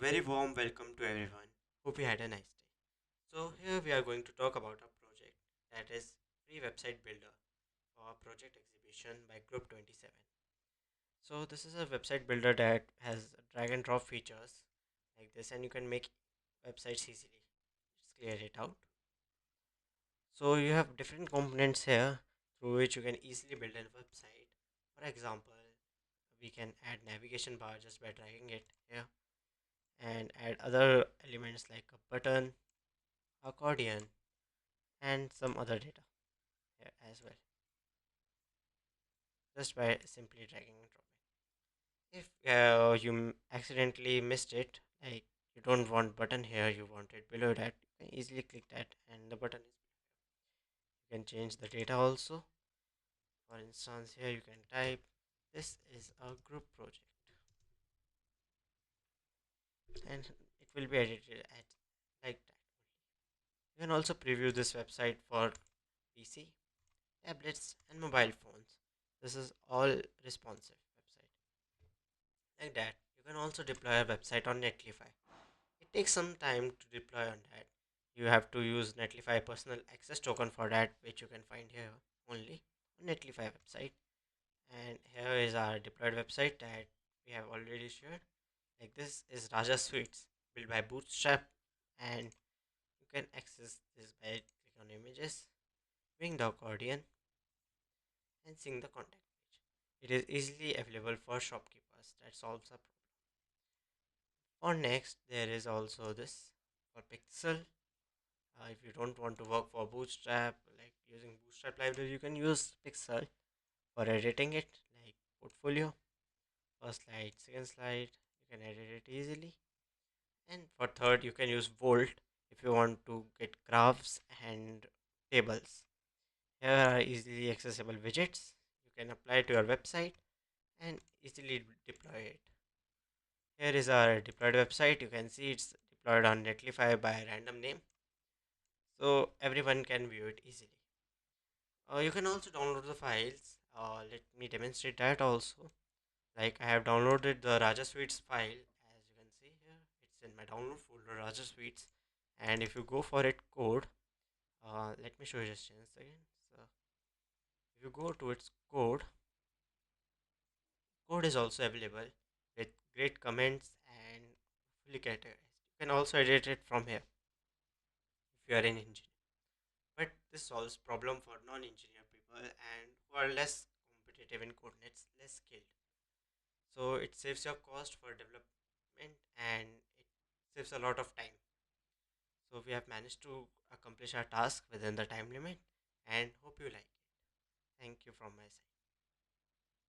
very warm welcome to everyone. Hope you had a nice day. So, here we are going to talk about a project that is Free Website Builder for Project Exhibition by Group 27. So, this is a website builder that has drag and drop features like this, and you can make websites easily. Just clear it out. So, you have different components here through which you can easily build a website. For example, we can add navigation bar just by dragging it here and add other elements like a button, accordion, and some other data here as well, just by simply dragging and dropping. If accidentally missed it, like you don't want button here, you want it below that, you can easily click that and the button is. You can change the data also. For instance, here you can type this is a group project and it will be edited at like that. You can also preview this website for PC, tablets, and mobile phones. This is all responsive website. Like that, you can also deploy a website on Netlify. It takes some time to deploy on that. You have to use Netlify personal access token for that, which you can find here only on Netlify website. And here is our deployed website that we have already shared. Like this is Raja Suites built by Bootstrap, and you can access this by click on images, bring the accordion, and sync the contact page. It is easily available for shopkeepers. That solves a problem. For next, there is also this for Pixel. If you don't want to work for Bootstrap, like using Bootstrap library, you can use Pixel for editing it, like portfolio, first slide, second slide. You can edit it easily. And for third, you can use Volt if you want to get graphs and tables. Here are easily accessible widgets. You can apply to your website and easily deploy it. Here is our deployed website. You can see it's deployed on Netlify by random name, so everyone can view it easily. You can also download the files. Let me demonstrate that also. Like I have downloaded the Raja Suites file, as you can see here. It's in my download folder, Raja Suites. And if you go for it code, let me show you just a second. So if you go to its code, code is also available with great comments and fully categorized. You can also edit it from here if you are an engineer. But this solves problem for non-engineer people and who are less competitive in code, less skilled. So it saves your cost for development and it saves a lot of time. So we have managed to accomplish our task within the time limit and hope you like it. Thank you from my side.